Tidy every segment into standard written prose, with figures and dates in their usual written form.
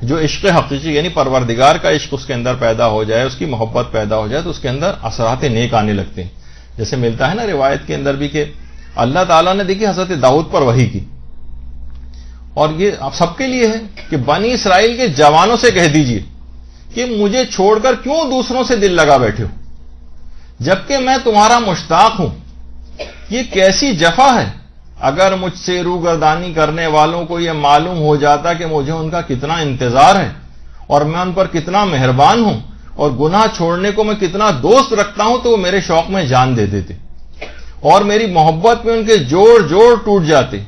جو عشق حقیقی یعنی پروردگار کا عشق اس کے اندر پیدا ہو جائے، اس کی محبت پیدا ہو جائے، تو اس کے اندر اثرات نیک آنے لگتے ہیں. جیسے ملتا ہے نا روایت کے اندر بھی کہ اللہ تعالیٰ نے دیکھی حضرت داؤد پر وحی کی، اور یہ آپ سب کے لیے ہے کہ بنی اسرائیل کے جوانوں سے کہہ دیجئے کہ مجھے چھوڑ کر کیوں دوسروں سے دل لگا بیٹھے ہو جبکہ میں تمہارا مشتاق ہوں. یہ کیسی جفا ہے. اگر مجھ سے روگردانی کرنے والوں کو یہ معلوم ہو جاتا کہ مجھے ان کا کتنا انتظار ہے اور میں ان پر کتنا مہربان ہوں اور گناہ چھوڑنے کو میں کتنا دوست رکھتا ہوں، تو وہ میرے شوق میں جان دے دیتے اور میری محبت میں ان کے جوڑ جوڑ ٹوٹ جاتے.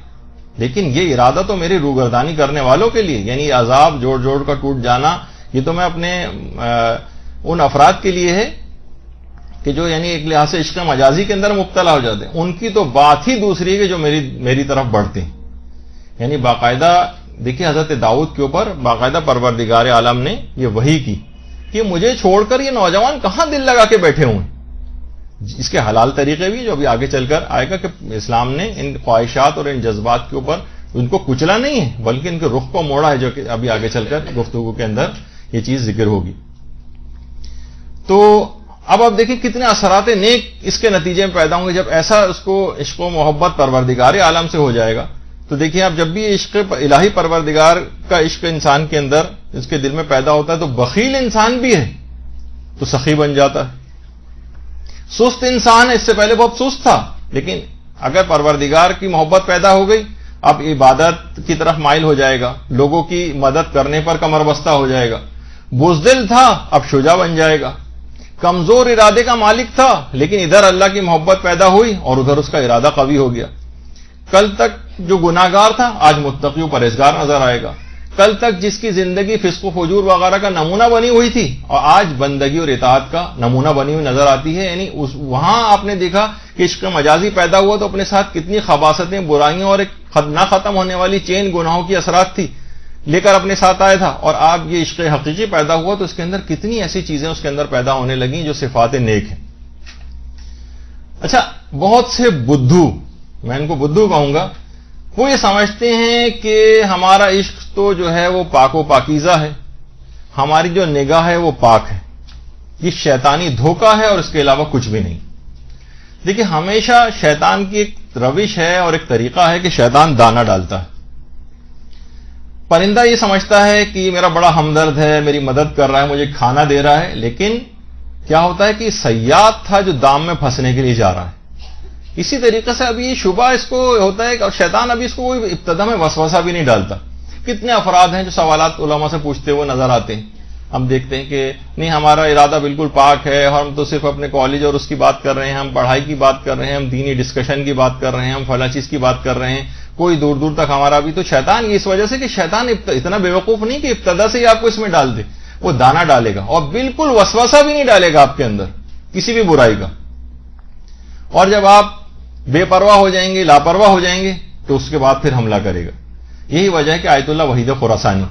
لیکن یہ ارادہ تو میری روگردانی کرنے والوں کے لیے، یعنی عذاب جوڑ جوڑ کا ٹوٹ جانا، یہ تو میں اپنے ان افراد کے لیے ہے کہ جو یعنی ایک لحاظ سے عشق مجازی کے اندر مبتلا ہو جاتے ہیں. ان کی تو بات ہی دوسری ہے کہ جو میری طرف بڑھتے ہیں. یعنی باقاعدہ دیکھیے حضرت داؤد کے اوپر باقاعدہ پروردگار عالم نے یہ وحی کی کہ مجھے چھوڑ کر یہ نوجوان کہاں دل لگا کے بیٹھے ہوئے. اس کے حلال طریقے بھی جو ابھی آگے چل کر آئے گا کہ اسلام نے ان خواہشات اور ان جذبات کے اوپر ان کو کچلا نہیں ہے بلکہ ان کے رخ کو موڑا ہے، جو کہ ابھی آگے چل کر گفتگو کے اندر یہ چیز ذکر ہوگی. تو اب آپ دیکھیں کتنے اثرات نیک اس کے نتیجے میں پیدا ہوں گے جب ایسا اس کو عشق و محبت پروردگار عالم سے ہو جائے گا. تو دیکھیے آپ جب بھی عشق الہی پروردگار کا عشق انسان کے اندر اس کے دل میں پیدا ہوتا ہے تو بخیل انسان بھی ہے تو سخی بن جاتا ہے. سست انسان ہے، اس سے پہلے بہت سست تھا، لیکن اگر پروردگار کی محبت پیدا ہو گئی اب عبادت کی طرف مائل ہو جائے گا، لوگوں کی مدد کرنے پر کمر بستہ ہو جائے گا. بزدل تھا اب شجاع بن جائے گا. کمزور ارادے کا مالک تھا لیکن ادھر اللہ کی محبت پیدا ہوئی اور ادھر اس کا ارادہ قوی ہو گیا. کل تک جو گناہگار تھا آج متقی و پرہیزگار نظر آئے گا. کل تک جس کی زندگی فسق و فجور وغیرہ کا نمونہ بنی ہوئی تھی اور آج بندگی اور اطاعت کا نمونہ بنی ہوئی نظر آتی ہے. یعنی وہاں آپ نے دیکھا کہ عشق مجازی پیدا ہوا تو اپنے ساتھ کتنی خباثتیں، برائیاں اور ایک نہ ختم ہونے والی چین گناہوں کی اثرات تھی لے کر اپنے ساتھ آیا تھا، اور آپ یہ عشق حقیقی پیدا ہوا تو اس کے اندر کتنی ایسی چیزیں اس کے اندر پیدا ہونے لگیں جو صفات نیک ہیں. اچھا، بہت سے بدھو، میں ان کو بدھو کہوں گا، وہ یہ سمجھتے ہیں کہ ہمارا عشق تو جو ہے وہ پاک و پاکیزہ ہے، ہماری جو نگاہ ہے وہ پاک ہے، یہ شیطانی دھوکہ ہے اور اس کے علاوہ کچھ بھی نہیں. دیکھیے ہمیشہ شیطان کی ایک روش ہے اور ایک طریقہ ہے کہ شیطان دانہ ڈالتا ہے. پرندہ یہ سمجھتا ہے کہ یہ میرا بڑا ہمدرد ہے، میری مدد کر رہا ہے، مجھے کھانا دے رہا ہے، لیکن کیا ہوتا ہے کہ صیاد تھا جو دام میں پھنسنے کے لیے جا رہا ہے. اسی طریقے سے ابھی یہ شبہ اس کو ہوتا ہے اور شیطان ابھی اس کو ابتدا میں وسوسہ بھی نہیں ڈالتا. کتنے افراد ہیں جو سوالات علماء سے پوچھتے ہوئے نظر آتے ہیں، ہم دیکھتے ہیں کہ نہیں ہمارا ارادہ بالکل پاک ہے، ہم تو صرف اپنے کالج اور اس کی بات کر رہے ہیں، ہم پڑھائی کی بات کر رہے ہیں، ہم دینی ڈسکشن کی بات کر رہے ہیں، ہم فلاں چیز کی بات کر رہے ہیں، کوئی دور دور تک ہمارا بھی. تو شیطان اس وجہ سے کہ شیطان اتنا بیوقوف نہیں کہ ابتدا سے ہی آپ کو اس میں ڈال دے، وہ دانہ ڈالے گا اور بالکل وسوسہ بھی نہیں ڈالے گا آپ کے اندر کسی بھی برائی کا. اور جب آپ بے پرواہ ہو جائیں گے، لاپرواہ ہو جائیں گے تو اس کے بعد پھر حملہ کرے گا. یہی وجہ ہے کہ آیت اللہ وحید خراسانی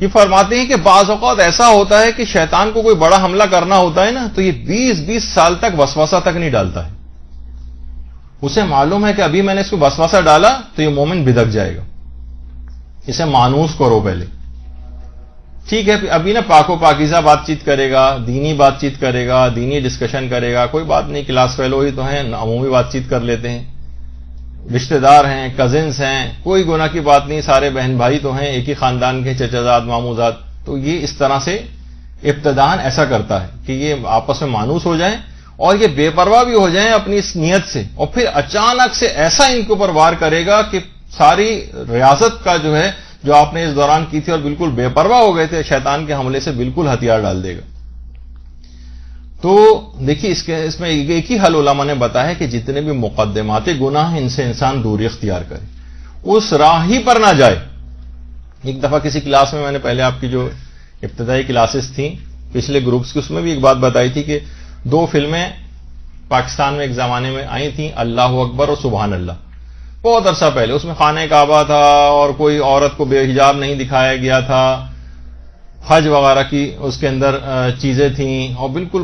یہ فرماتے ہیں کہ بعض اوقات ایسا ہوتا ہے کہ شیطان کو کوئی بڑا حملہ کرنا ہوتا ہے نا تو یہ 20 سال تک وسوسہ تک نہیں ڈالتا ہے. اسے معلوم ہے کہ ابھی میں نے اس کو وسوسہ ڈالا تو یہ مومن بدک جائے گا، اسے مانوس کرو پہلے. ٹھیک ہے ابھی نا پاک و پاکیزہ بات چیت کرے گا، دینی بات چیت کرے گا، دینی ڈسکشن کرے گا، کوئی بات نہیں، کلاس فیلو ہی تو ہیں، عمومی بات چیت کر لیتے ہیں، رشتہ دار ہیں، کزنس ہیں، کوئی گناہ کی بات نہیں، سارے بہن بھائی تو ہیں، ایک ہی خاندان کے چچا زاد ماموں زاد. تو یہ اس طرح سے ابتداءً ایسا کرتا ہے کہ یہ آپس میں مانوس ہو جائیں اور یہ بے پرواہ بھی ہو جائیں اپنی اس نیت سے، اور پھر اچانک سے ایسا ان کے اوپر وار کرے گا کہ ساری ریاست کا جو ہے جو آپ نے اس دوران کی تھی اور بالکل بے پرواہ ہو گئے تھے شیطان کے حملے سے، بالکل ہتھیار ڈال دے گا. تو دیکھیے اس میں ایک ہی حل علماء نے بتایا ہے کہ جتنے بھی مقدمات گناہ ہیں ان سے انسان دوری اختیار کرے، اس راہ ہی پر نہ جائے. ایک دفعہ کسی کلاس میں نے پہلے آپ کی جو ابتدائی کلاسز تھیں پچھلے گروپس کی، اس میں بھی ایک بات بتائی تھی کہ 2 فلمیں پاکستان میں ایک زمانے میں آئی تھیں، اللہ اکبر اور سبحان اللہ، بہت عرصہ پہلے. اس میں خانہ کعبہ تھا اور کوئی عورت کو بے حجاب نہیں دکھایا گیا تھا، حج وغیرہ کی اس کے اندر چیزیں تھیں اور بالکل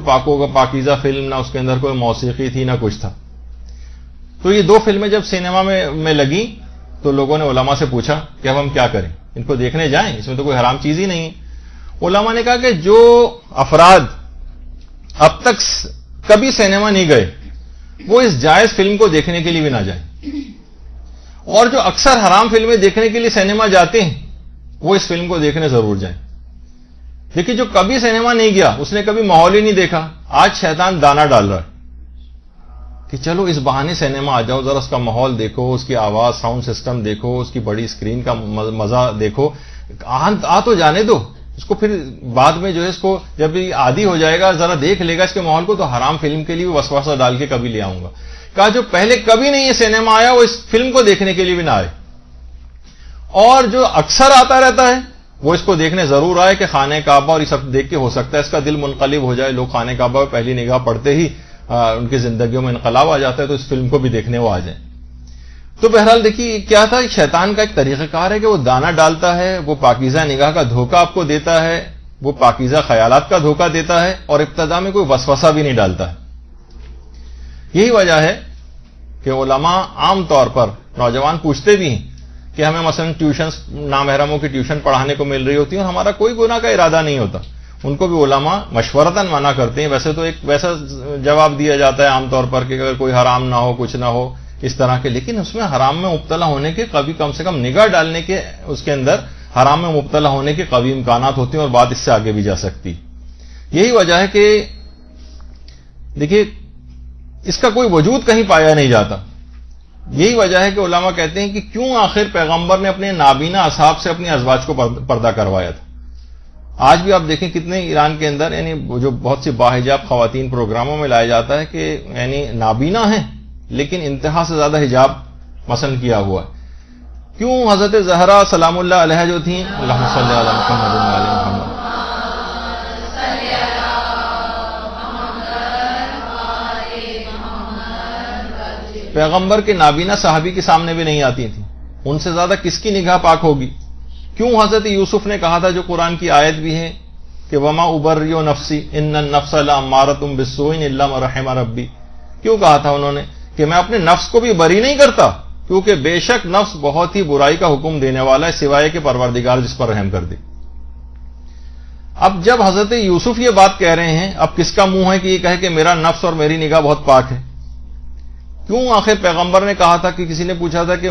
پاکیزہ فلم، نہ اس کے اندر کوئی موسیقی تھی نہ کچھ تھا. تو یہ 2 فلمیں جب سینما میں لگیں تو لوگوں نے علماء سے پوچھا کہ اب ہم کیا کریں، ان کو دیکھنے جائیں، اس میں تو کوئی حرام چیز ہی نہیں ہے۔ علماء نے کہا کہ جو افراد اب تک کبھی سینما نہیں گئے وہ اس جائز فلم کو دیکھنے کے لیے بھی نہ جائیں، اور جو اکثر حرام فلمیں دیکھنے کے لیے سینما جاتے ہیں وہ اس فلم کو دیکھنے ضرور جائیں۔ دیکھیے جو کبھی سینما نہیں گیا، اس نے کبھی ماحول ہی نہیں دیکھا، آج شیطان دانا ڈال رہا ہے کہ چلو اس بہانے سینما آ جاؤ، ذرا اس کا ماحول دیکھو، اس کی آواز ساؤنڈ سسٹم دیکھو، اس کی بڑی اسکرین کا مزہ دیکھو، آ تو جانے دو اس کو، پھر بعد میں جو ہے اس کو جب عادی ہو جائے گا، ذرا دیکھ لے گا اس کے ماحول کو، تو حرام فلم کے لیے وسوسہ ڈال کے کبھی لے آؤں گا۔ کہا جو پہلے کبھی نہیں یہ سینما آیا وہ اس فلم کو دیکھنے کے لیے بھی نہ آئے، اور جو اکثر آتا رہتا ہے وہ اس کو دیکھنے ضرور آئے کہ خانہ کعبہ اور یہ سب دیکھ کے ہو سکتا ہے اس کا دل منقلب ہو جائے، لوگ خانہ کعبہ پہ پہلی نگاہ پڑتے ہی ان کی زندگیوں میں انقلاب آ جاتا ہے، تو اس فلم کو بھی دیکھنے وہ آ جائیں۔ تو بہرحال دیکھیے کیا تھا، شیطان کا ایک طریقہ کار ہے کہ وہ دانہ ڈالتا ہے، وہ پاکیزہ نگاہ کا دھوکہ آپ کو دیتا ہے، وہ پاکیزہ خیالات کا دھوکہ دیتا ہے، اور ابتدا میں کوئی وسوسہ بھی نہیں ڈالتا ہے۔ یہی وجہ ہے کہ علماء عام طور پر نوجوان پوچھتے بھی ہیں کہ ہمیں مثلا ٹیوشن نامحرموں کی ٹیوشن پڑھانے کو مل رہی ہوتی ہے اور ہمارا کوئی گناہ کا ارادہ نہیں ہوتا، ان کو بھی علماء مشورتاً منع کرتے ہیں۔ ویسے تو ایک ویسا جواب دیا جاتا ہے عام طور پر کہ اگر کوئی حرام نہ ہو، کچھ نہ ہو اس طرح کے، لیکن اس میں حرام میں مبتلا ہونے کے کبھی کم سے کم نگاہ ڈالنے کے اس کے اندر حرام میں مبتلا ہونے کے قوی امکانات ہوتے ہیں اور بات اس سے آگے بھی جا سکتی۔ یہی وجہ ہے کہ دیکھیے اس کا کوئی وجود کہیں پایا نہیں جاتا۔ یہی وجہ ہے کہ علماء کہتے ہیں کہ کیوں آخر پیغمبر نے اپنے نابینا اصحاب سے اپنی ازواج کو پردہ کروایا تھا۔ آج بھی آپ دیکھیں کتنے ایران کے اندر یعنی جو بہت سی باحجاب خواتین پروگراموں میں لایا جاتا ہے کہ یعنی نابینا ہیں لیکن انتہا سے زیادہ حجاب مثلا کیا ہوا ہے۔ کیوں حضرت زہرا سلام اللہ علیہ جو تھیں، اللہم صلی علی محمد و علی محمد، پیغمبر کے نابینا صحابی کے سامنے بھی نہیں آتی تھیں، ان سے زیادہ کس کی نگاہ پاک ہوگی؟ کیوں حضرت یوسف نے کہا تھا جو قرآن کی آیت بھی ہے کہ وما ابرئ نفسی ان النفس لامارۃ بالسوء الا ما رحم ربی، کیوں کہا تھا انہوں نے کہ میں اپنے نفس کو بھی بری نہیں کرتا، کیونکہ بے شک نفس بہت ہی برائی کا حکم دینے والا ہے سوائے کہ پروردگار جس پر رحم کر دے۔ اب جب حضرت یوسف یہ بات کہہ رہے ہیں، اب کس کا منہ ہے کہ یہ کہے کہ میرا نفس اور میری نگاہ بہت پاک ہے؟ کیوں آخر پیغمبر نے کہا تھا کہ کسی نے پوچھا تھا کہ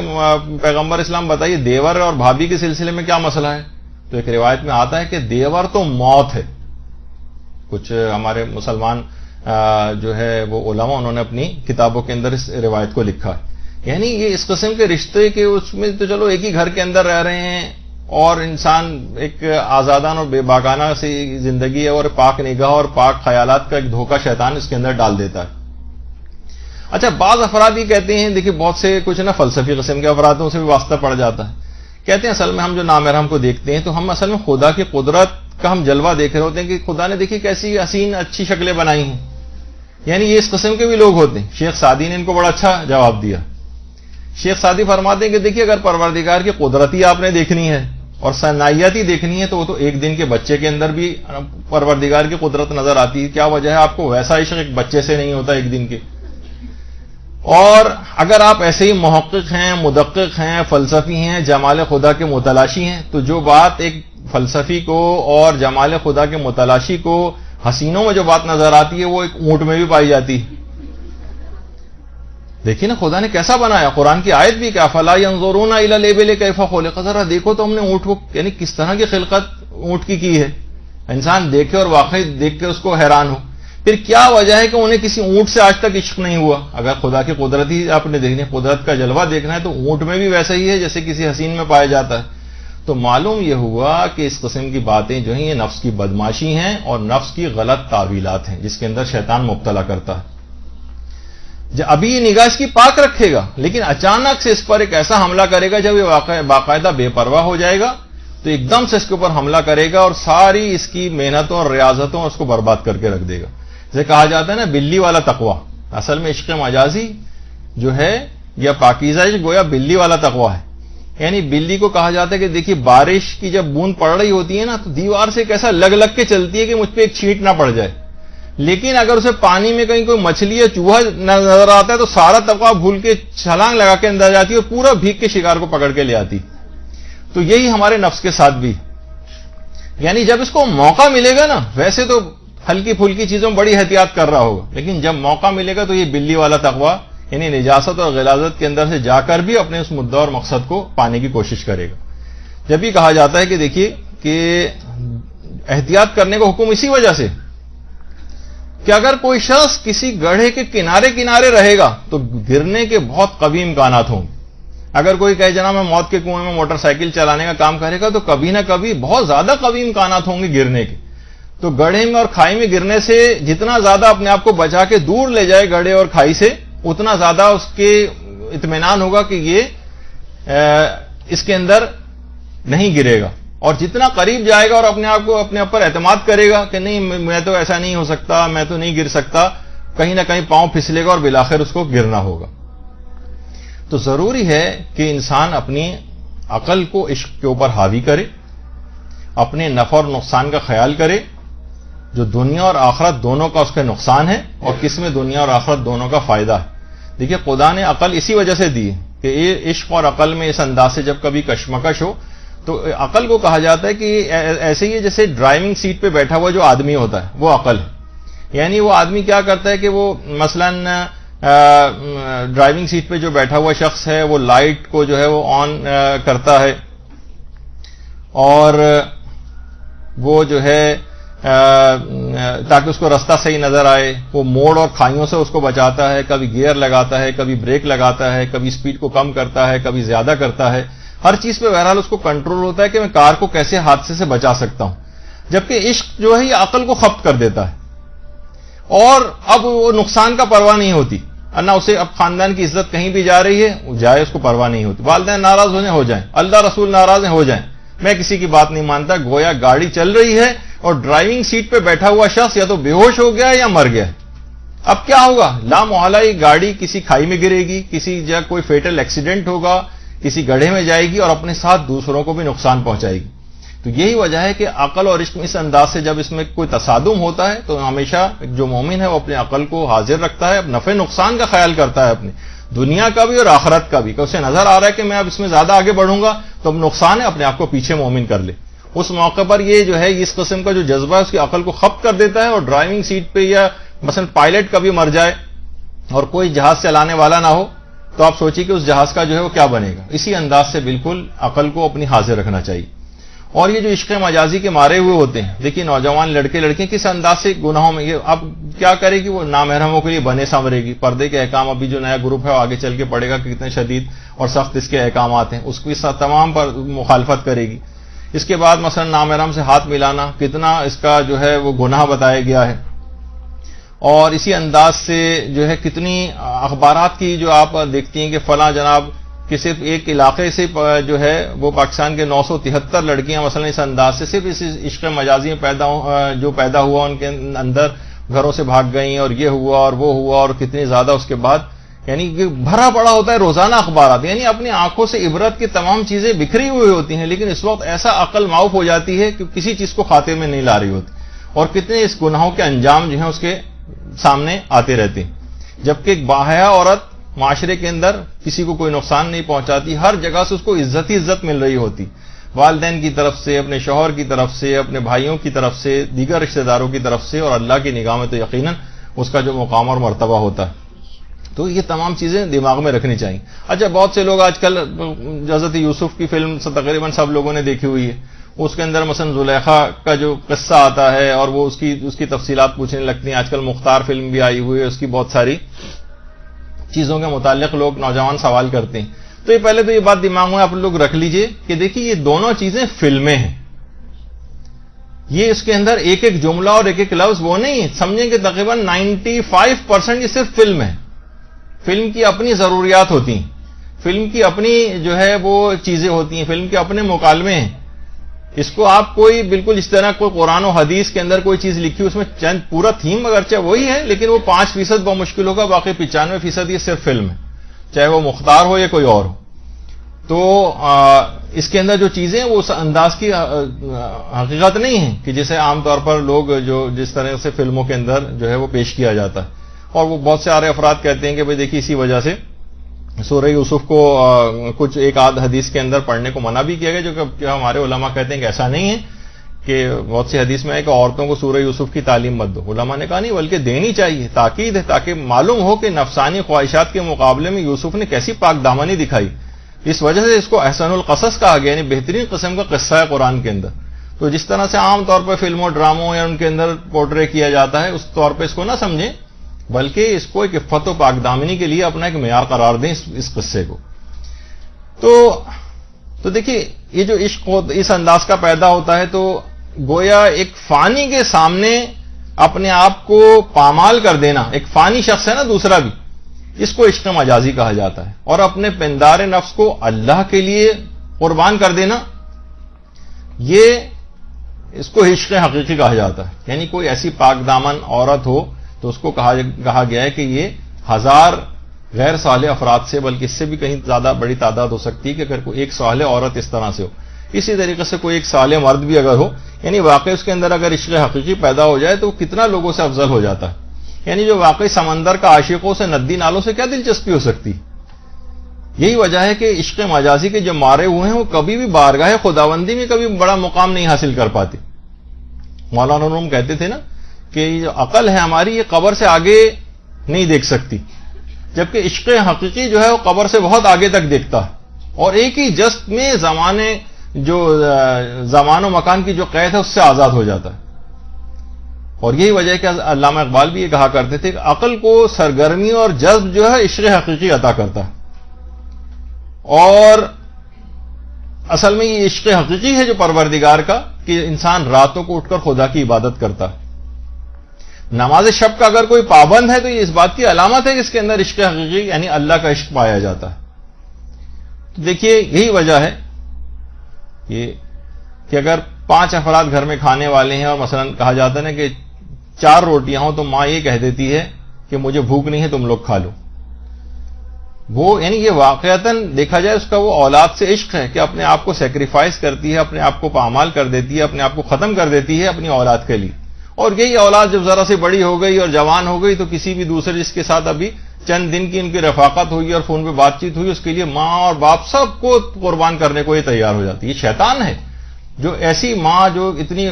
پیغمبر اسلام بتائیے دیور اور بھابھی کے سلسلے میں کیا مسئلہ ہے؟ تو ایک روایت میں آتا ہے کہ دیور تو موت ہے۔ کچھ ہمارے مسلمان جو ہے وہ علماء انہوں نے اپنی کتابوں کے اندر اس روایت کو لکھا ہے، یعنی یہ اس قسم کے رشتے کے اس میں تو چلو ایک ہی گھر کے اندر رہ رہے ہیں اور انسان ایک آزادانہ اور بے باکانہ سی زندگی ہے، اور پاک نگاہ اور پاک خیالات کا ایک دھوکہ شیطان اس کے اندر ڈال دیتا ہے۔ اچھا بعض افراد یہ کہتے ہیں، دیکھیں بہت سے کچھ نا فلسفی قسم کے افرادوں سے بھی واسطہ پڑ جاتا ہے، کہتے ہیں اصل میں ہم جو نامحرم کو دیکھتے ہیں تو ہم اصل میں خدا کی قدرت کا ہم جلوہ دیکھ رہے ہوتے ہیں کہ خدا نے دیکھی کیسی حسین اچھی شکلیں بنائی ہیں، یعنی یہ اس قسم کے بھی لوگ ہوتے ہیں۔ شیخ سعدی نے ان کو بڑا اچھا جواب دیا۔ شیخ سعدی فرماتے ہیں کہ دیکھیے اگر پروردگار کی قدرت ہی آپ نے دیکھنی ہے اور صنعیت ہی دیکھنی ہے تو وہ تو ایک دن کے بچے کے اندر بھی پروردگار کی قدرت نظر آتی ہے، کیا وجہ ہے آپ کو ویسا عشق ایک بچے سے نہیں ہوتا ایک دن کے؟ اور اگر آپ ایسے ہی محقق ہیں، مدقق ہیں، فلسفی ہیں، جمال خدا کے متلاشی ہیں، تو جو بات ایک فلسفی کو اور جمال خدا کے متلاشی کو حسینوں میں جو بات نظر آتی ہے وہ ایک اونٹ میں بھی پائی جاتی ہے۔ دیکھیے نا خدا نے کیسا بنایا، قرآن کی آیت بھی کہ افلا ينظرون الى الابل كيف خلقت، ذرا دیکھو تو ہم نے اونٹ کو یعنی کس طرح کی خلقت اونٹ کی ہے، انسان دیکھے اور واقعی دیکھ کے اس کو حیران ہو۔ پھر کیا وجہ ہے کہ انہیں کسی اونٹ سے آج تک عشق نہیں ہوا؟ اگر خدا کی قدرت ہی آپ نے دیکھنی، قدرت کا جلوہ دیکھنا ہے تو اونٹ میں بھی ویسا ہی ہے جیسے کسی حسین میں پایا جاتا ہے۔ تو معلوم یہ ہوا کہ اس قسم کی باتیں جو ہیں یہ نفس کی بدماشی ہیں اور نفس کی غلط تعویلات ہیں جس کے اندر شیطان مبتلا کرتا ہے۔ ابھی یہ نگاہ اس کی پاک رکھے گا لیکن اچانک سے اس پر ایک ایسا حملہ کرے گا، جب یہ باقاعدہ بے پرواہ ہو جائے گا تو ایک دم سے اس کے اوپر حملہ کرے گا اور ساری اس کی محنتوں اور ریاضتوں اس کو برباد کر کے رکھ دے گا۔ جیسے کہا جاتا ہے نا بلی والا تقوی، اصل میں عشق مجازی جو ہے یا پاکیزہ عشق گویا بلی والا تقوی ہے، یعنی بلی کو کہا جاتا ہے کہ دیکھیے بارش کی جب بوند پڑ رہی ہوتی ہے نا تو دیوار سے کیسا لگ لگ کے چلتی ہے کہ مجھ پہ ایک چھینٹ نہ پڑ جائے، لیکن اگر اسے پانی میں کہیں کوئی مچھلی یا چوہا نظر آتا ہے تو سارا تقوی بھول کے چھلانگ لگا کے اندر جاتی ہے اور پورا بھیگ کے شکار کو پکڑ کے لے آتی۔ تو تو یہی ہمارے نفس کے ساتھ بھی، یعنی جب اس کو موقع ملے گا نا، ویسے تو ہلکی پھلکی چیزوں میں بڑی احتیاط کر رہا ہوگا، لیکن جب موقع ملے گا تو یہ بلی والا تقوی یعنی نجاست اور غلاظت کے اندر سے جا کر بھی اپنے اس مدعا اور مقصد کو پانے کی کوشش کرے گا۔ جب یہ کہا جاتا ہے کہ دیکھیے کہ احتیاط کرنے کو حکم اسی وجہ سے کہ اگر کوئی شخص کسی گڑھے کے کنارے کنارے رہے گا تو گرنے کے بہت قوی امکانات ہوں گے۔ اگر کوئی کہے جناب میں موت کے کنویں میں موٹر سائیکل چلانے کا کام کرے گا تو کبھی نہ کبھی بہت زیادہ قوی امکانات ہوں گے گرنے کے۔ تو گڑھے میں اور کھائی میں گرنے سے جتنا زیادہ اپنے آپ کو بچا کے دور لے جائے گڑھے اور کھائی سے، اتنا زیادہ اس کے اطمینان ہوگا کہ یہ اس کے اندر نہیں گرے گا، اور جتنا قریب جائے گا اور اپنے آپ کو اپنے اوپر اعتماد کرے گا کہ نہیں میں تو ایسا نہیں ہو سکتا، میں تو نہیں گر سکتا، کہیں نہ کہیں پاؤں پھسلے گا اور بالآخر اس کو گرنا ہوگا۔ تو ضروری ہے کہ انسان اپنی عقل کو عشق کے اوپر حاوی کرے، اپنے نفع اور نقصان کا خیال کرے، جو دنیا اور آخرت دونوں کا اس کا نقصان ہے اور کس میں دنیا اور آخرت دونوں کا فائدہ ہے۔ دیکھیے خدا نے عقل اسی وجہ سے دی کہ عشق اور عقل میں اس انداز سے جب کبھی کشمکش ہو تو عقل کو کہا جاتا ہے کہ ایسے ہی جیسے ڈرائیونگ سیٹ پہ بیٹھا ہوا جو آدمی ہوتا ہے وہ عقل ہے، یعنی وہ آدمی کیا کرتا ہے کہ وہ مثلا ڈرائیونگ سیٹ پہ جو بیٹھا ہوا شخص ہے وہ لائٹ کو جو ہے وہ آن کرتا ہے، اور وہ جو ہے تاکہ اس کو رستہ صحیح نظر آئے، وہ موڑ اور کھائیوں سے اس کو بچاتا ہے، کبھی گیئر لگاتا ہے، کبھی بریک لگاتا ہے، کبھی سپیڈ کو کم کرتا ہے، کبھی زیادہ کرتا ہے، ہر چیز پہ بہرحال اس کو کنٹرول ہوتا ہے کہ میں کار کو کیسے حادثے سے بچا سکتا ہوں۔ جبکہ عشق جو ہے یہ عقل کو خپت کر دیتا ہے، اور اب وہ نقصان کا پرواہ نہیں ہوتی، نہ اسے اب خاندان کی عزت کہیں بھی جا رہی ہے وہ جائے، اس کو پرواہ نہیں ہوتی، والدین ناراض ہو جائیں، اللہ رسول ناراض ہو جائیں، میں کسی کی بات نہیں مانتا۔ گویا گاڑی چل رہی ہے اور ڈرائیونگ سیٹ پہ بیٹھا ہوا شخص یا تو بے ہوش ہو گیا یا مر گیا، اب کیا ہوگا؟ لا محالہ یہ گاڑی کسی کھائی میں گرے گی، کسی جگہ کوئی فیٹل ایکسیڈنٹ ہوگا، کسی گڑھے میں جائے گی اور اپنے ساتھ دوسروں کو بھی نقصان پہنچائے گی۔ تو یہی وجہ ہے کہ عقل اور عشق اس انداز سے جب اس میں کوئی تصادم ہوتا ہے تو ہمیشہ جو مومن ہے وہ اپنے عقل کو حاضر رکھتا ہے، نفع نقصان کا خیال کرتا ہے، اپنے دنیا کا بھی اور آخرت کا بھی، کہ اسے نظر آ رہا ہے کہ میں اب اس میں زیادہ آگے بڑھوں گا تو اب نقصان ہے، اپنے آپ کو پیچھے مومن کر لے۔ اس موقع پر یہ جو ہے اس قسم کا جو جذبہ ہے اس کی عقل کو خپت کر دیتا ہے، اور ڈرائیونگ سیٹ پہ یا مثلا پائلٹ کبھی مر جائے اور کوئی جہاز چلانے والا نہ ہو تو آپ سوچیے کہ اس جہاز کا جو ہے وہ کیا بنے گا۔ اسی انداز سے بالکل عقل کو اپنی حاضر رکھنا چاہیے۔ اور یہ جو عشق مجازی کے مارے ہوئے ہوتے ہیں، دیکھیے نوجوان لڑکے لڑکیاں کس انداز سے گناہوں میں، یہ اب کیا کرے گی، وہ نامحرموں کے لیے بنے سنورے گی، پردے کے احکام ابھی جو نیا گروپ ہے وہ آگے چل کے پڑے گا کہ کتنے شدید اور سخت اس کے احکامات ہیں، اس کی تمام پر مخالفت کرے گی۔ اس کے بعد مثلا نامحرم سے ہاتھ ملانا کتنا اس کا جو ہے وہ گناہ بتایا گیا ہے، اور اسی انداز سے جو ہے کتنی اخبارات کی جو آپ دیکھتی ہیں کہ فلاں جناب کہ صرف ایک علاقے سے جو ہے وہ پاکستان کے 973 لڑکیاں مثلا اس انداز سے صرف اس عشق مجازی میں پیدا ہوا ان کے اندر گھروں سے بھاگ گئیں، اور یہ ہوا اور وہ ہوا، اور کتنی زیادہ اس کے بعد، یعنی کہ بھرا پڑا ہوتا ہے روزانہ اخبارات، یعنی اپنی آنکھوں سے عبرت کی تمام چیزیں بکھری ہوئی ہوتی ہیں، لیکن اس وقت ایسا عقل معاف ہو جاتی ہے کہ کسی چیز کو خاطے میں نہیں لا رہی ہوتی، اور کتنے اس گناہوں کے انجام جو ہیں اس کے سامنے آتے رہتے ہیں۔ جبکہ ایک باحیا عورت معاشرے کے اندر کسی کو کوئی نقصان نہیں پہنچاتی، ہر جگہ سے اس کو عزت ہی عزت مل رہی ہوتی، والدین کی طرف سے، اپنے شوہر کی طرف سے، اپنے بھائیوں کی طرف سے، دیگر رشتہ داروں کی طرف سے، اور اللہ کی نگاہ میں تو یقیناً اس کا جو مقام اور مرتبہ ہوتا ہے۔ تو یہ تمام چیزیں دماغ میں رکھنی چاہیے۔ اچھا بہت سے لوگ آج کل حضرت یوسف کی فلم تقریباً سب لوگوں نے دیکھی ہوئی ہے، اس کے اندر مثلا زلیخا کا جو قصہ آتا ہے اور وہ اس کی تفصیلات پوچھنے لگتی ہیں۔ آج کل مختار فلم بھی آئی ہوئی ہے، اس کی بہت ساری چیزوں کے متعلق لوگ نوجوان سوال کرتے ہیں۔ تو یہ پہلے تو یہ بات دماغ میں آپ لوگ رکھ لیجئے کہ دیکھیے یہ دونوں چیزیں فلمیں ہیں، یہ اس کے اندر ایک ایک جملہ اور ایک ایک لفظ وہ نہیں ہے، سمجھیں کہ تقریباً 95% یہ صرف فلم ہے۔ فلم کی اپنی ضروریات ہوتی ہیں، فلم کی اپنی جو ہے وہ چیزیں ہوتی ہیں، فلم کے اپنے مکالمے ہیں۔ اس کو آپ کوئی بالکل اس طرح کوئی قرآن و حدیث کے اندر کوئی چیز لکھی اس میں چند پورا تھیم اگرچہ وہی ہے لیکن وہ 5% بہت مشکل ہوگا، باقی 95% یہ صرف فلم ہے، چاہے وہ مختار ہو یا کوئی اور ہو۔ تو اس کے اندر جو چیزیں وہ اس انداز کی حقیقت نہیں ہے کہ جسے عام طور پر لوگ جو جس طرح سے فلموں کے اندر جو ہے وہ پیش کیا جاتا ہے۔ اور وہ بہت سے سارے افراد کہتے ہیں کہ بھئی دیکھیے اسی وجہ سے سورہ یوسف کو کچھ ایک آدھ حدیث کے اندر پڑھنے کو منع بھی کیا گیا، جو کہ ہمارے علماء کہتے ہیں کہ ایسا نہیں ہے کہ بہت سی حدیث میں ہے کہ عورتوں کو سورہ یوسف کی تعلیم مت دو. علماء نے کہا نہیں، بلکہ دینی چاہیے، تاکید ہے، تاکہ معلوم ہو کہ نفسانی خواہشات کے مقابلے میں یوسف نے کیسی پاک دامنی دکھائی. اس وجہ سے اس کو احسن القصص کہا گیا، یعنی بہترین قسم کا قصہ ہے قرآن کے اندر. تو جس طرح سے عام طور پر فلموں ڈراموں یا ان کے اندر پورٹرے کیا جاتا ہے، اس طور پہ اس کو نہ سمجھیں، بلکہ اس کو ایک عفت و پاک دامنی کے لیے اپنا ایک معیار قرار دیں اس قصے کو. تو دیکھیے، یہ جو عشق اس انداز کا پیدا ہوتا ہے تو گویا ایک فانی کے سامنے اپنے آپ کو پامال کر دینا، ایک فانی شخص ہے نا دوسرا بھی، اس کو عشق مجازی کہا جاتا ہے. اور اپنے پندار نفس کو اللہ کے لیے قربان کر دینا، یہ اس کو عشق حقیقی کہا جاتا ہے. یعنی کوئی ایسی پاک دامن عورت ہو تو اس کو کہا گیا ہے کہ یہ 1000 غیر صالح افراد سے، بلکہ اس سے بھی کہیں زیادہ بڑی تعداد ہو سکتی ہے کہ اگر کوئی ایک صالح عورت اس طرح سے ہو، اسی طریقے سے کوئی ایک صالح مرد بھی اگر ہو، یعنی واقعی اس کے اندر اگر عشق حقیقی پیدا ہو جائے تو وہ کتنا لوگوں سے افضل ہو جاتا ہے. یعنی جو واقعی سمندر کا عاشقوں سے ندی نالوں سے کیا دلچسپی ہو سکتی. یہی وجہ ہے کہ عشق مجازی کے جو مارے ہوئے ہیں وہ کبھی بھی بارگاہ خداوندی میں کبھی بڑا مقام نہیں حاصل کر پاتے. مولانا روم کہتے تھے نا کہ یہ جو عقل ہے ہماری، یہ قبر سے آگے نہیں دیکھ سکتی، جبکہ عشق حقیقی جو ہے وہ قبر سے بہت آگے تک دیکھتا ہے، اور ایک ہی جست میں زمان و مکان کی جو قید ہے اس سے آزاد ہو جاتا ہے. اور یہی وجہ ہے کہ علامہ اقبال بھی یہ کہا کرتے تھے کہ عقل کو سرگرمی اور جذب جو ہے عشق حقیقی عطا کرتا ہے. اور اصل میں یہ عشق حقیقی ہے جو پروردگار کا، کہ انسان راتوں کو اٹھ کر خدا کی عبادت کرتا ہے. نماز شب کا اگر کوئی پابند ہے تو یہ اس بات کی علامت ہے کہ اس کے اندر عشق حقیقی یعنی اللہ کا عشق پایا جاتا ہے. تو دیکھیے، یہی وجہ ہے یہ کہ اگر 5 افراد گھر میں کھانے والے ہیں اور مثلا کہا جاتا ہے نا کہ 4 روٹیاں ہوں تو ماں یہ کہہ دیتی ہے کہ مجھے بھوک نہیں ہے، تم لوگ کھا لو. وہ یعنی یہ واقعتاً دیکھا جائے اس کا وہ اولاد سے عشق ہے کہ اپنے آپ کو سیکریفائز کرتی ہے، اپنے آپ کو پامال کر دیتی ہے، اپنے آپ کو ختم کر دیتی ہے اپنی اولاد کے لیے. اور یہی اولاد جب ذرا سے بڑی ہو گئی اور جوان ہو گئی تو کسی بھی دوسرے جس کے ساتھ ابھی چند دن کی ان کی رفاقت ہوئی اور فون پہ بات چیت ہوئی، اس کے لیے ماں اور باپ سب کو قربان کرنے کو یہ تیار ہو جاتی ہے. یہ شیطان ہے جو ایسی ماں جو اتنی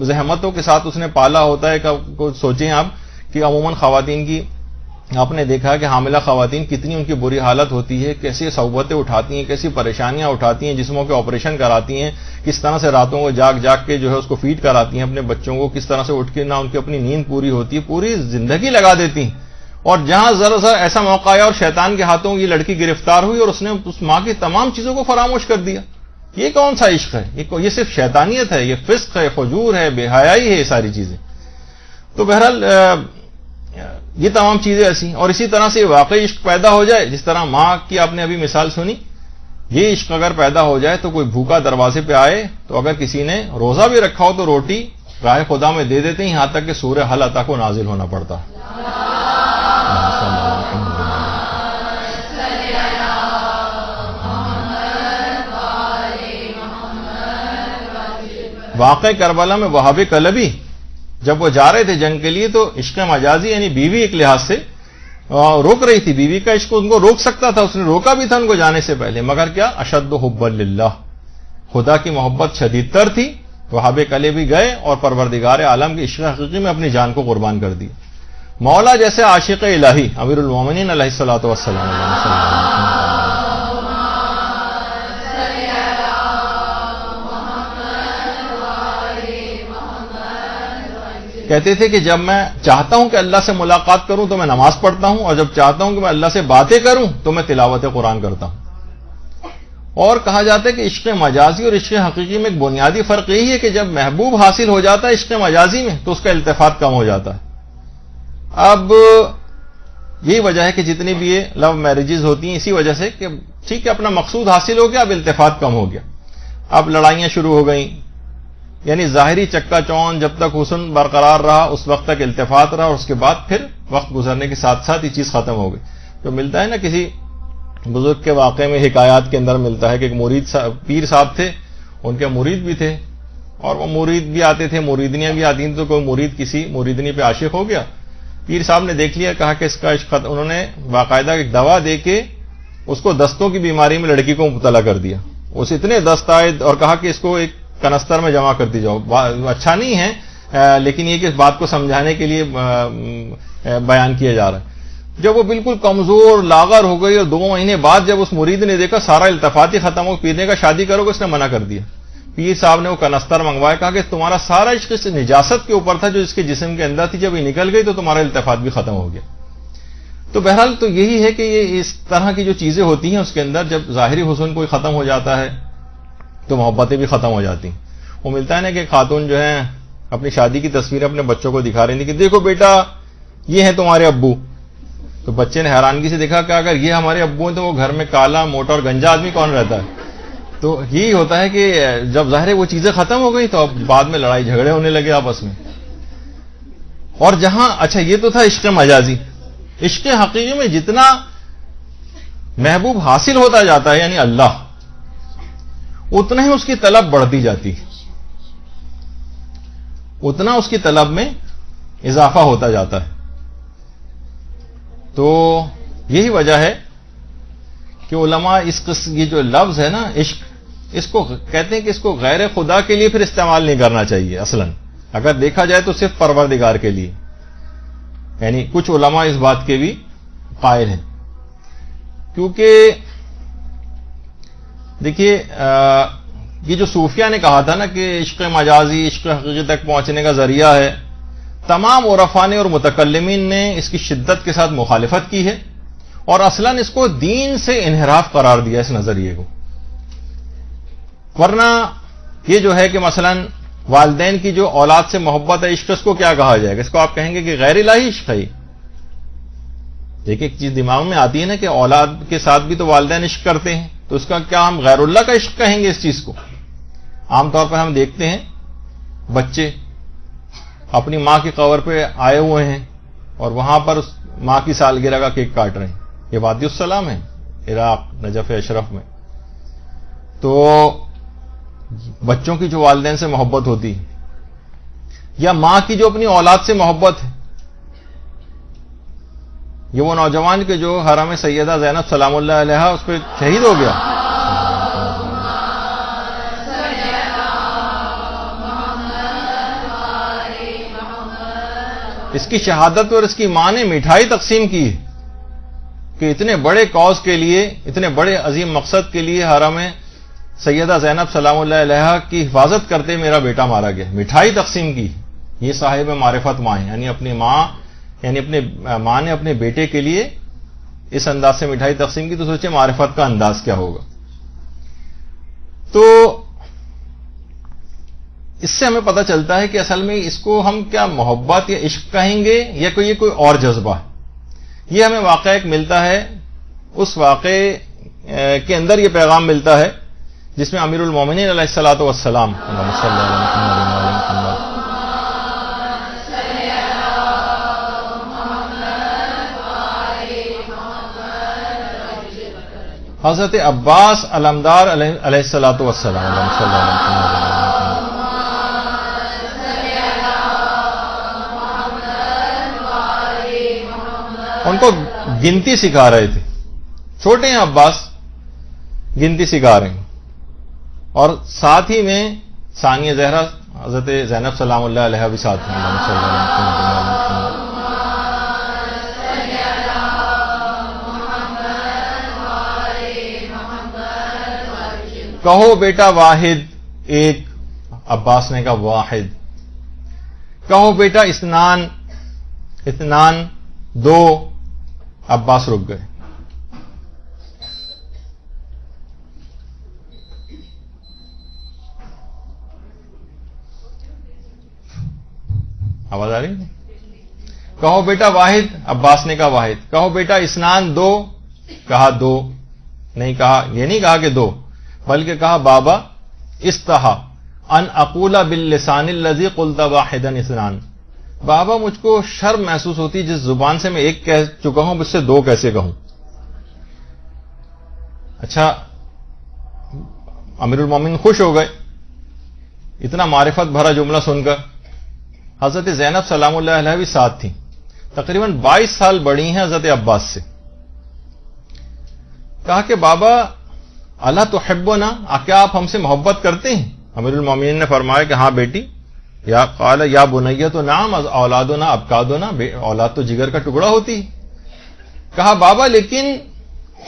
زحمتوں کے ساتھ اس نے پالا ہوتا ہے. سوچیں آپ کہ عموماً خواتین کی آپ نے دیکھا کہ حاملہ خواتین کتنی ان کی بری حالت ہوتی ہے، کیسی صعوبتیں اٹھاتی ہیں، کیسی پریشانیاں اٹھاتی ہیں، جسموں کے آپریشن کراتی ہیں، کس طرح سے راتوں کو جاگ جاگ کے جو ہے اس کو فیڈ کراتی ہیں اپنے بچوں کو، کس طرح سے اٹھ کے نہ ان کی اپنی نیند پوری ہوتی ہے، پوری زندگی لگا دیتی ہیں. اور جہاں ذرا سا ایسا موقع آیا اور شیطان کے ہاتھوں یہ لڑکی گرفتار ہوئی اور اس نے اس ماں کی تمام چیزوں کو فراموش کر دیا. یہ کون سا عشق ہے؟ یہ صرف شیطانیت ہے، یہ فسق ہے، فجور ہے، بے حیائی ہے، یہ ساری چیزیں. تو بہرحال یہ تمام چیزیں ایسی. اور اسی طرح سے واقعی عشق پیدا ہو جائے، جس طرح ماں کی آپ نے ابھی مثال سنی، یہ عشق اگر پیدا ہو جائے تو کوئی بھوکا دروازے پہ آئے تو اگر کسی نے روزہ بھی رکھا ہو تو روٹی راہ خدا میں دے دیتے ہیں، یہاں تک کہ سورہ حل عطا کو نازل ہونا پڑتا. واقع کربلا میں وہاب کلبی جب وہ جا رہے تھے جنگ کے لیے تو عشق مجازی یعنی بیوی ایک لحاظ سے روک رہی تھی. بیوی کا عشق ان کو روک سکتا تھا، اس نے روکا بھی تھا ان کو جانے سے پہلے، مگر کیا اشد حبا للہ، خدا کی محبت شدید تر تھی. وہاب کلبی گئے اور پروردگار عالم کی عشق حقیقی میں اپنی جان کو قربان کر دی. مولا جیسے عاشق الہی امیر المومنین علیہ الصلوۃ والسلام کہتے تھے کہ جب میں چاہتا ہوں کہ اللہ سے ملاقات کروں تو میں نماز پڑھتا ہوں، اور جب چاہتا ہوں کہ میں اللہ سے باتیں کروں تو میں تلاوت قرآن کرتا ہوں. اور کہا جاتا ہے کہ عشق مجازی اور عشق حقیقی میں ایک بنیادی فرق یہی ہے کہ جب محبوب حاصل ہو جاتا ہے عشق مجازی میں تو اس کا التفات کم ہو جاتا ہے. اب یہی وجہ ہے کہ جتنی بھی یہ لو میرجز ہوتی ہیں اسی وجہ سے کہ ٹھیک ہے اپنا مقصود حاصل ہو گیا، اب التفات کم ہو گیا، اب لڑائیاں شروع ہو گئیں. یعنی ظاہری چکا چون جب تک حسن برقرار رہا اس وقت تک التفات رہا، اور اس کے بعد پھر وقت گزرنے کے ساتھ ساتھ یہ چیز ختم ہو گئی. جو ملتا ہے نا کسی بزرگ کے واقعے میں حکایات کے اندر ملتا ہے کہ ایک مرید پیر صاحب تھے، ان کے مرید بھی تھے اور وہ مرید بھی آتے تھے، مریدنیاں بھی آتی تھیں. تو کوئی مرید کسی مریدنی پہ عاشق ہو گیا، پیر صاحب نے دیکھ لیا، کہا کہ اس کا عشق، انہوں نے باقاعدہ ایک دوا دے کے اس کو دستوں کی بیماری میں لڑکی کو مبتلا کر دیا. اس اتنے دست آئے اور کہا کہ اس کو ایک کنستر میں جمع کرتی جاؤ. اچھا نہیں ہے لیکن یہ کہ اس بات کو سمجھانے کے لیے بیان کیا جا رہا ہے. جب وہ بالکل کمزور لاغر ہو گئی اور 2 مہینے بعد جب اس مرید نے دیکھا سارا التفاتی ختم ہو, پینے کا شادی کرو گے, اس نے منع کر دیا. پیر صاحب نے وہ کنستر منگوایا, کہا کہ تمہارا سارا عشق اس نجاست کے اوپر تھا جو اس کے جسم کے اندر تھی, جب یہ نکل گئی تو تمہارا التفات بھی ختم ہو گیا. تو بہرحال تو یہی ہے کہ یہ اس طرح کی جو چیزیں ہوتی ہیں اس کے اندر جب ظاہری حسن کوئی ختم ہو جاتا ہے تو محبتیں بھی ختم ہو جاتی ہیں. وہ ملتا ہے نا کہ خاتون جو ہیں اپنی شادی کی تصویریں اپنے بچوں کو دکھا رہی تھی کہ دیکھو بیٹا یہ ہیں تمہارے ابو. تو بچے نے حیرانگی سے دیکھا کہ اگر یہ ہمارے ابو ہیں تو وہ گھر میں کالا موٹا اور گنجا آدمی کون رہتا ہے. تو یہی ہوتا ہے کہ جب ظاہر وہ چیزیں ختم ہو گئی تو اب بعد میں لڑائی جھگڑے ہونے لگے آپس میں. اور جہاں اچھا یہ تو تھا عشق مجازی. عشق حقیقی میں جتنا محبوب حاصل ہوتا جاتا ہے یعنی اللہ, اتنا ہی اس کی طلب بڑھتی جاتی ہے, اتنا اس کی طلب میں اضافہ ہوتا جاتا ہے. تو یہی وجہ ہے کہ علماء یہ جو لفظ ہے نا عشق, اس کو کہتے ہیں کہ اس کو غیر خدا کے لیے پھر استعمال نہیں کرنا چاہیے. اصلاً اگر دیکھا جائے تو صرف پروردگار کے لیے, یعنی کچھ علماء اس بات کے بھی قائل ہیں. کیونکہ دیکھیے یہ جو صوفیہ نے کہا تھا نا کہ عشق مجازی عشق حقیقی تک پہنچنے کا ذریعہ ہے, تمام عرفاء نے اور متکلمین نے اس کی شدت کے ساتھ مخالفت کی ہے اور اصلاً اس کو دین سے انحراف قرار دیا اس نظریے کو. ورنہ یہ جو ہے کہ مثلاً والدین کی جو اولاد سے محبت ہے عشق, اس کو کیا کہا جائے گا؟ اس کو آپ کہیں گے کہ غیر الہی عشق ہے. دیکھیں ایک چیز دماغ میں آتی ہے نا کہ اولاد کے ساتھ بھی تو والدین عشق کرتے ہیں, تو اس کا کیا ہم غیر اللہ کا عشق کہیں گے اس چیز کو؟ عام طور پر ہم دیکھتے ہیں بچے اپنی ماں کی قبر پہ آئے ہوئے ہیں اور وہاں پر اس ماں کی سالگرہ کا کیک کاٹ رہے ہیں. یہ وادی السلام ہے عراق نجف اشرف میں. تو بچوں کی جو والدین سے محبت ہوتی ہے یا ماں کی جو اپنی اولاد سے محبت ہے, یہ وہ نوجوان کے جو حرم سیدہ زینب سلام اللہ علیہا اس پہ شہید ہو گیا, اس کی شہادت اور اس کی ماں نے مٹھائی تقسیم کی کہ اتنے بڑے کاز کے لیے, اتنے بڑے عظیم مقصد کے لیے حرم سیدہ زینب سلام اللہ علیہا کی حفاظت کرتے میرا بیٹا مارا گیا. مٹھائی تقسیم کی. یہ صاحب معرفت ماں ہے, یعنی اپنی ماں یعنی اپنے ماں نے اپنے بیٹے کے لیے اس انداز سے مٹھائی تقسیم کی, تو سوچے معرفت کا انداز کیا ہوگا. تو اس سے ہمیں پتہ چلتا ہے کہ اصل میں اس کو ہم کیا محبت یا عشق کہیں گے یا یہ کوئی اور جذبہ ہے. یہ ہمیں واقعہ ایک ملتا ہے, اس واقعے کے اندر یہ پیغام ملتا ہے جس میں امیر المومنین علیہ الصلوۃ والسلام حضرت عباس علمدار علیہ الصلوۃ والسلام ان کو گنتی سکھا رہے تھے. چھوٹے ہیں عباس, گنتی سکھا رہے ہیں, اور ساتھ ہی میں ثانیہ زہرا حضرت زینب سلام اللہ علیہ بھی ساتھ ہیں. کہو بیٹا واحد ایک, عباس نے کہا واحد. کہو بیٹا اثنان, اثنان دو, عباس رک گئے. آواز آ رہی ہے؟ کہو بیٹا واحد, عباس نے کہا واحد. کہو بیٹا اثنان دو, کہا دو. نہیں کہا, یہ نہیں کہا کہ دو, بلکہ کہا بابا استحا ان اقول باللسان الذی قلت واحدا اثنان. بابا مجھ کو شرم محسوس ہوتی جس زبان سے میں ایک کہہ چکا ہوں اس سے دو کیسے کہوں. اچھا, امیر المومنین خوش ہو گئے اتنا معرفت بھرا جملہ سن کر. حضرت زینب سلام اللہ علیہ بھی ساتھ تھیں, تقریباً 22 سال بڑی ہیں حضرت عباس سے. کہا کہ بابا الا تحبنا، کیا آپ ہم سے محبت کرتے ہیں؟ امیر المومنین نے فرمایا کہ ہاں بیٹی، یا قال یا بنیۃ نعم اولادنا ابکادنا، اولاد تو جگر کا ٹکڑا ہوتی ہے۔ کہا بابا لیکن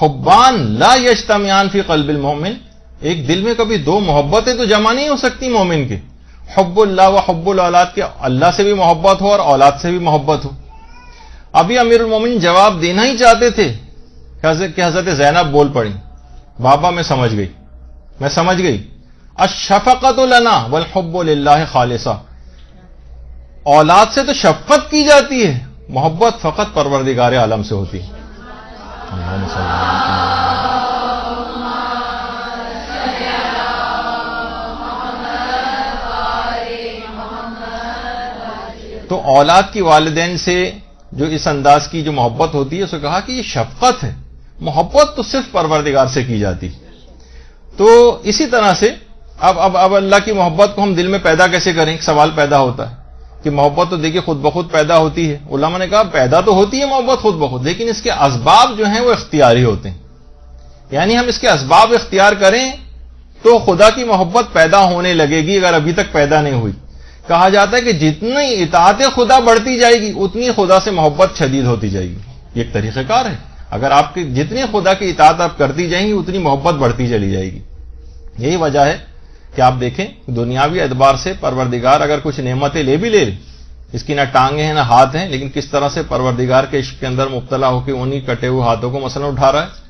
حبان لا یجتمعان فی قلب المومن، ایک دل میں کبھی دو محبتیں تو جمع نہیں ہو سکتی مومن کے، حب اللہ و حب الاولاد، کے اللہ سے بھی محبت ہو اور اولاد سے بھی محبت ہو۔ ابھی امیر المومنین جواب دینا ہی چاہتے تھے کہ حضرت زینب بول پڑی، بابا میں سمجھ گئی، الشفقۃ لنا والحب للہ خالصہ، اولاد سے تو شفقت کی جاتی ہے، محبت فقط پروردگار عالم سے ہوتی ہے۔ اللہم صلی اللہ علیہ وسلم۔ تو اولاد کی والدین سے جو اس انداز کی جو محبت ہوتی ہے، اسے کہا کہ یہ شفقت ہے، محبت تو صرف پروردگار سے کی جاتی۔ تو اسی طرح سے اب اللہ کی محبت کو ہم دل میں پیدا کیسے کریں؟ ایک سوال پیدا ہوتا ہے کہ محبت تو دیکھیے خود بخود پیدا ہوتی ہے، علماء نے کہا پیدا تو ہوتی ہے محبت خود بخود، لیکن اس کے اسباب جو ہیں وہ اختیاری ہوتے ہیں، یعنی ہم اس کے اسباب اختیار کریں تو خدا کی محبت پیدا ہونے لگے گی، اگر ابھی تک پیدا نہیں ہوئی۔ کہا جاتا ہے کہ جتنی اطاعت خدا بڑھتی جائے گی اتنی خدا سے محبت شدید ہوتی جائے گی، یہ ایک طریقہ کار ہے، اگر آپ کی جتنی خدا کی اطاعت آپ کرتی جائیں گی اتنی محبت بڑھتی چلی جائے گی۔ یہی وجہ ہے کہ آپ دیکھیں دنیاوی اعتبار سے پروردگار اگر کچھ نعمتیں لے بھی لے، اس کی نہ ٹانگیں ہیں نہ ہاتھ ہیں، لیکن کس طرح سے پروردگار کے عشق کے اندر مبتلا ہو کے انہی کٹے ہوئے ہاتھوں کو مثلا اٹھا رہا ہے،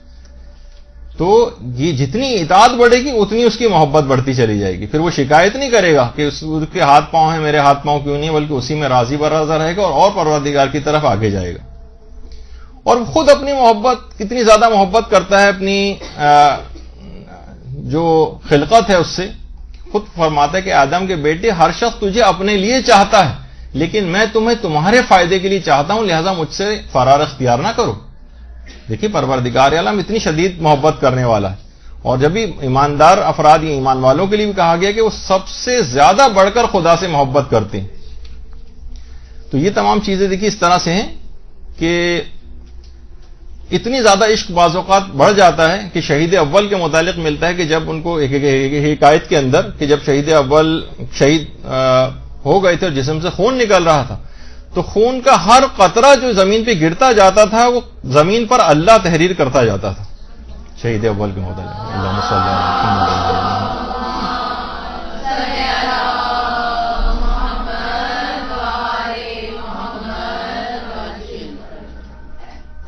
تو یہ جتنی اطاعت بڑھے گی اتنی اس کی محبت بڑھتی چلی جائے گی۔ پھر وہ شکایت نہیں کرے گا کہ اس کے ہاتھ پاؤں ہیں میرے ہاتھ پاؤں کیوں نہیں، بلکہ اسی میں راضی برضا رہے گا اور پروردگار کی طرف آگے جائے گا۔ اور خود اپنی محبت کتنی زیادہ محبت کرتا ہے اپنی جو خلقت ہے اس سے، خود فرماتا ہے کہ آدم کے بیٹے ہر شخص تجھے اپنے لیے چاہتا ہے لیکن میں تمہیں تمہارے فائدے کے لیے چاہتا ہوں، لہذا مجھ سے فرار اختیار نہ کرو۔ دیکھیے پروردگار عالم اتنی شدید محبت کرنے والا ہے، اور جب بھی ایماندار افراد یا ایمان والوں کے لیے بھی کہا گیا کہ وہ سب سے زیادہ بڑھ کر خدا سے محبت کرتے ہیں۔ تو یہ تمام چیزیں دیکھیے اس طرح سے ہیں کہ اتنی زیادہ عشق بعض اوقات بڑھ جاتا ہے کہ شہید اول کے متعلق ملتا ہے کہ جب ان کو حکایت کے اندر کہ جب شہید اول شہید ہو گئے تھے اور جسم سے خون نکل رہا تھا، تو خون کا ہر قطرہ جو زمین پہ گرتا جاتا تھا وہ زمین پر اللہ تحریر کرتا جاتا تھا شہید اول کے متعلق۔ اللہم صلی اللہ علیہ وسلم۔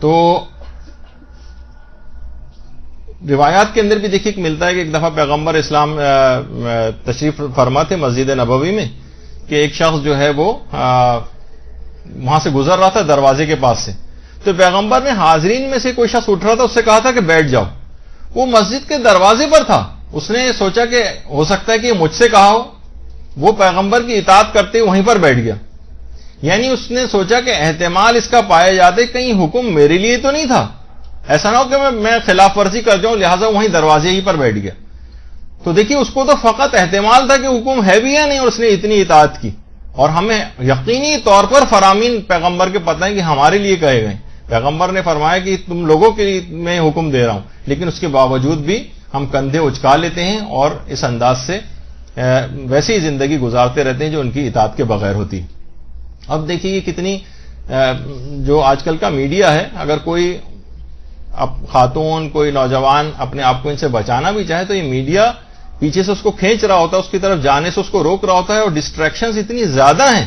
تو روایات کے اندر بھی دیکھیے کہ ملتا ہے کہ ایک دفعہ پیغمبر اسلام تشریف فرما تھے مسجد نبوی میں کہ ایک شخص جو ہے وہ وہاں سے گزر رہا تھا دروازے کے پاس سے، تو پیغمبر نے حاضرین میں سے کوئی شخص اٹھ رہا تھا، اس سے کہا تھا کہ بیٹھ جاؤ۔ وہ مسجد کے دروازے پر تھا، اس نے سوچا کہ ہو سکتا ہے کہ مجھ سے کہا ہو، وہ پیغمبر کی اطاعت کرتے وہیں پر بیٹھ گیا، یعنی اس نے سوچا کہ احتمال اس کا پایا جاتے کہیں حکم میرے لیے تو نہیں تھا، ایسا نہ ہو کہ میں خلاف ورزی کر جاؤں، لہٰذا وہیں دروازے ہی پر بیٹھ گیا۔ تو دیکھیے اس کو تو فقط احتمال تھا کہ حکم ہے بھی یا نہیں، اور اس نے اتنی اطاعت کی، اور ہمیں یقینی طور پر فرامین پیغمبر کے پتہ ہے کہ ہمارے لیے کہے گئے۔ پیغمبر نے فرمایا کہ تم لوگوں کے لیے میں حکم دے رہا ہوں، لیکن اس کے باوجود بھی ہم کندھے اچکا لیتے ہیں اور اس انداز سے ویسی ہی زندگی گزارتے رہتے ہیں جو ان کی اطاعت کے بغیر ہوتی ہے۔ اب دیکھیے یہ کتنی جو آج کل کا میڈیا ہے، اگر کوئی خاتون کوئی نوجوان اپنے آپ کو ان سے بچانا بھی چاہے تو یہ میڈیا پیچھے سے اس کو کھینچ رہا ہوتا ہے، اس کی طرف جانے سے اس کو روک رہا ہوتا ہے، اور ڈسٹریکشنز اتنی زیادہ ہیں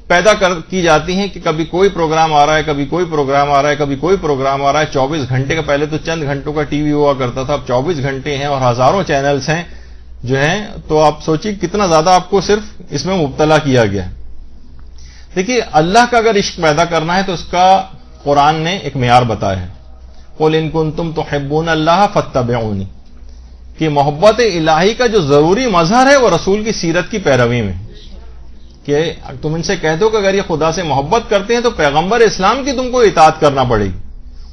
پیدا کی جاتی ہیں کہ کبھی کوئی پروگرام آ رہا ہے، کبھی کوئی پروگرام آ رہا ہے، کبھی کوئی پروگرام آ رہا ہے۔ 24 گھنٹے کا پہلے تو چند گھنٹوں کا ٹی وی ہوا کرتا تھا، اب 24 گھنٹے ہیں اور ہزاروں چینلز ہیں جو ہیں، تو آپ سوچیے کتنا زیادہ آپ کو صرف اس میں مبتلا کیا گیا ہے۔ دیکھیے اللہ کا اگر عشق پیدا کرنا ہے تو اس کا قرآن نے ایک معیار بتایا ہے، قُلْ إِن كُنتُمْ تُحِبُّونَ اللَّهَ فَاتَّبِعُونِي، کہ محبت الہی کا جو ضروری مظہر ہے وہ رسول کی سیرت کی پیروی میں، کہ تم ان سے کہہ دو کہ اگر یہ خدا سے محبت کرتے ہیں تو پیغمبر اسلام کی تم کو اطاعت کرنا پڑے گی،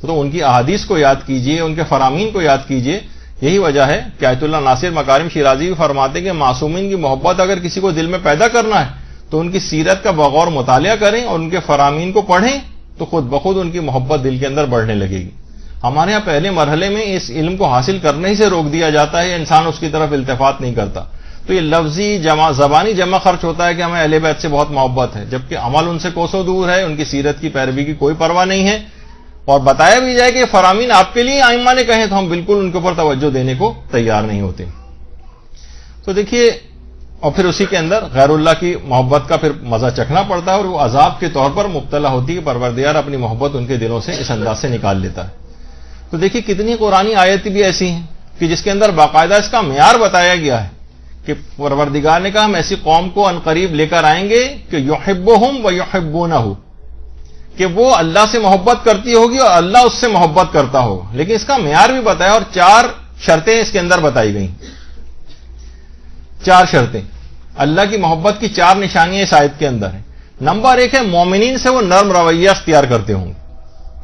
تو ان کی احادیث کو یاد کیجئے، ان کے فرامین کو یاد کیجئے۔ یہی وجہ ہے کہ آیت اللہ ناصر مکارم شیرازی بھی فرماتے ہیں کہ معصومین کی محبت اگر کسی کو دل میں پیدا کرنا ہے تو ان کی سیرت کا بغور مطالعہ کریں اور ان کے فرامین کو پڑھیں، تو خود بخود ان کی محبت دل کے اندر بڑھنے لگے گی۔ ہمارے یہاں پہلے مرحلے میں اس علم کو حاصل کرنے ہی سے روک دیا جاتا ہے، انسان اس کی طرف التفات نہیں کرتا. تو یہ لفظی زبانی جمع خرچ ہوتا ہے کہ ہمیں اہل بیت سے بہت محبت ہے، جبکہ عمل ان سے کوسوں دور ہے، ان کی سیرت کی پیروی کی کوئی پرواہ نہیں ہے. اور بتایا بھی جائے کہ یہ فرامین آپ کے لیے ائمہ نے کہیں تو ہم بالکل ان کے اوپر توجہ دینے کو تیار نہیں ہوتے. تو دیکھیے، اور پھر اسی کے اندر غیر اللہ کی محبت کا پھر مزہ چکھنا پڑتا ہے، اور وہ عذاب کے طور پر مبتلا ہوتی ہے کہ پروردگار اپنی محبت ان کے دلوں سے اس انداز سے نکال لیتا ہے. تو دیکھیے کتنی قرآنی آیتیں بھی ایسی ہیں کہ جس کے اندر باقاعدہ اس کا معیار بتایا گیا ہے کہ پروردگار نے کہا ہم ایسی قوم کو عنقریب لے کر آئیں گے کہ یحبہم و یحبونہ، کہ وہ اللہ سے محبت کرتی ہوگی اور اللہ اس سے محبت کرتا ہوگا. لیکن اس کا معیار بھی بتایا اور 4 شرطیں اس کے اندر بتائی گئیں. 4 شرطیں، اللہ کی محبت کی 4 نشانیاں اس آیت کے اندر ہیں. نمبر 1 ہے مومنین سے وہ نرم رویہ اختیار کرتے ہوں گے.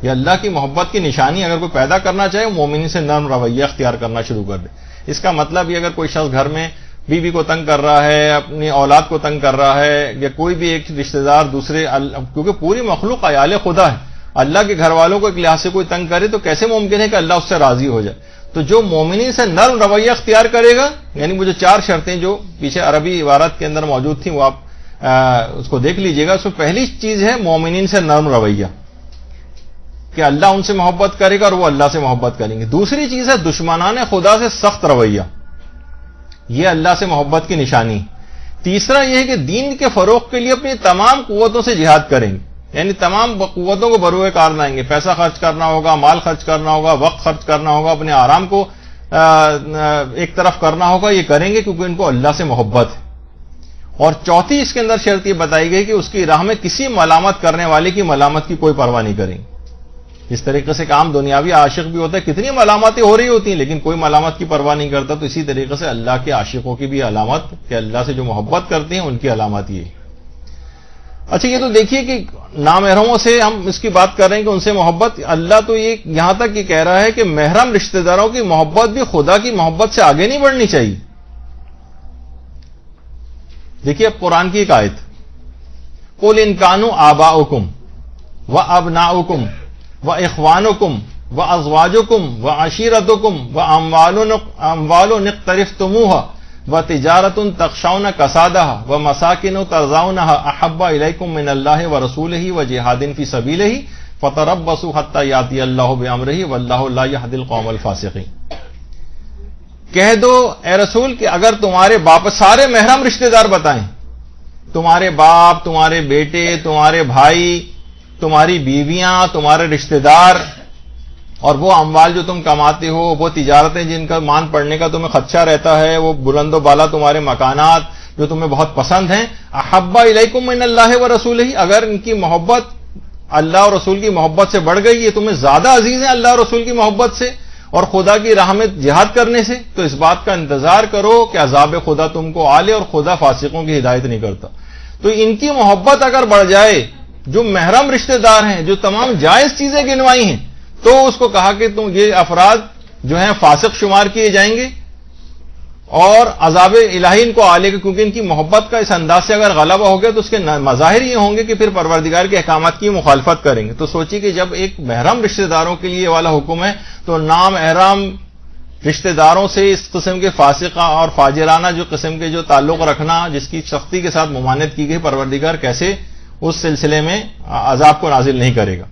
یہ اللہ کی محبت کی نشانی اگر کوئی پیدا کرنا چاہے وہ مومنین سے نرم رویہ اختیار کرنا شروع کر دے. اس کا مطلب یہ اگر کوئی شخص گھر میں بیوی کو تنگ کر رہا ہے، اپنی اولاد کو تنگ کر رہا ہے، یا کوئی بھی ایک رشتہ دار دوسرے، کیونکہ پوری مخلوق عیال خدا ہے، اللہ کے گھر والوں کو ایک لحاظ سے کوئی تنگ کرے تو کیسے ممکن ہے کہ اللہ اس سے راضی ہو جائے. تو جو مومنین سے نرم رویہ اختیار کرے گا، یعنی وہ جو 4 شرطیں جو پیچھے عربی عبارت کے اندر موجود تھیں وہ آپ اس کو دیکھ لیجئے گا. اس میں پہلی چیز ہے مومنین سے نرم رویہ، کہ اللہ ان سے محبت کرے گا اور وہ اللہ سے محبت کریں گے. دوسری چیز ہے دشمنان خدا سے سخت رویہ، یہ اللہ سے محبت کی نشانی. تیسرا یہ ہے کہ دین کے فروغ کے لیے اپنی تمام قوتوں سے جہاد کریں گے، یعنی تمام قوتوں کو بروئے کار لائیں گے. پیسہ خرچ کرنا ہوگا، مال خرچ کرنا ہوگا، وقت خرچ کرنا ہوگا، اپنے آرام کو ایک طرف کرنا ہوگا، یہ کریں گے کیونکہ ان کو اللہ سے محبت ہے. اور چوتھی اس کے اندر شرط یہ بتائی گئی کہ اس کی راہ میں کسی ملامت کرنے والے کی ملامت کی کوئی پرواہ نہیں کریں گے. اس طریقے سے کام دنیاوی عاشق بھی ہوتا ہے، کتنی ملامتیں ہو رہی ہوتی ہیں لیکن کوئی ملامت کی پرواہ نہیں کرتا. تو اسی طریقے سے اللہ کے عاشقوں کی بھی علامت کہ اللہ سے جو محبت کرتے ہیں ان کی علامت یہ. اچھا، یہ تو دیکھیے کہ نامحرموں سے ہم اس کی بات کر رہے ہیں کہ ان سے محبت، اللہ تو یہ یہاں تک یہ کہہ رہا ہے کہ محرم رشتہ داروں کی محبت بھی خدا کی محبت سے آگے نہیں بڑھنی چاہیے. دیکھیے اب قرآن کی ایک آیت، قُلْ إِنْ كَانُوا آبَاؤُكُمْ وَأَبْنَاؤُكُمْ وَإِخْوَانُكُمْ وَأَزْوَاجُكُمْ وَعَشِيرَتُكُمْ وَأَمْوَالٌ اقْتَرَفْتُمُوهَا وَتِجَارَةٌ تَخْشَوْنَ كَسَادَهَا وَمَسَاكِنُ تَرْضَوْنَهَا أَحَبَّ إِلَيْكُم مِّنَ اللَّهِ وَرَسُولِهِ وَجِهَادٍ فِي سَبِيلِهِ فَتَرَبَّصُوا حَتَّى يَأْتِيَ اللَّهُ بِأَمْرِهِ وَاللَّهُ لَا يَهْدِي الْقَوْمَ الْفَاسِقِينَ. کہہ دو اے رسول کہ اگر تمہارے باپ، سارے محرم رشتہ دار بتائیں، تمہارے باپ، تمہارے بیٹے، تمہارے بھائی، تمہاری بیویاں، تمہارے رشتہ دار، اور وہ اموال جو تم کماتے ہو، وہ تجارتیں جن کا مان پڑنے کا تمہیں خدشہ رہتا ہے، وہ بلند و بالا تمہارے مکانات جو تمہیں بہت پسند ہیں، احب الیکم من اللہ ورسولہ، اگر ان کی محبت اللہ اور رسول کی محبت سے بڑھ گئی، یہ تمہیں زیادہ عزیز ہیں اللہ اور رسول کی محبت سے اور خدا کی راہ میں جہاد کرنے سے، تو اس بات کا انتظار کرو کہ عذاب خدا تم کو آ لے، اور خدا فاسقوں کی ہدایت نہیں کرتا. تو ان کی محبت اگر بڑھ جائے، جو محرم رشتہ دار ہیں، جو تمام جائز چیزیں گنوائی ہیں، تو اس کو کہا کہ تم یہ افراد جو ہیں فاسق شمار کیے جائیں گے اور عذاب الہی ان کو آ لے گا، کیونکہ ان کی محبت کا اس انداز سے اگر غلبہ ہو گیا تو اس کے مظاہر یہ ہوں گے کہ پھر پروردگار کے احکامات کی مخالفت کریں گے. تو سوچیے کہ جب ایک محرم رشتہ داروں کے لیے یہ والا حکم ہے تو نامحرم رشتہ داروں سے اس قسم کے فاسقہ اور فاجرانہ جو قسم کے جو تعلق رکھنا، جس کی سختی کے ساتھ ممانعت کی گئی، پروردگار کیسے اس سلسلے میں عذاب کو نازل نہیں کرے گا.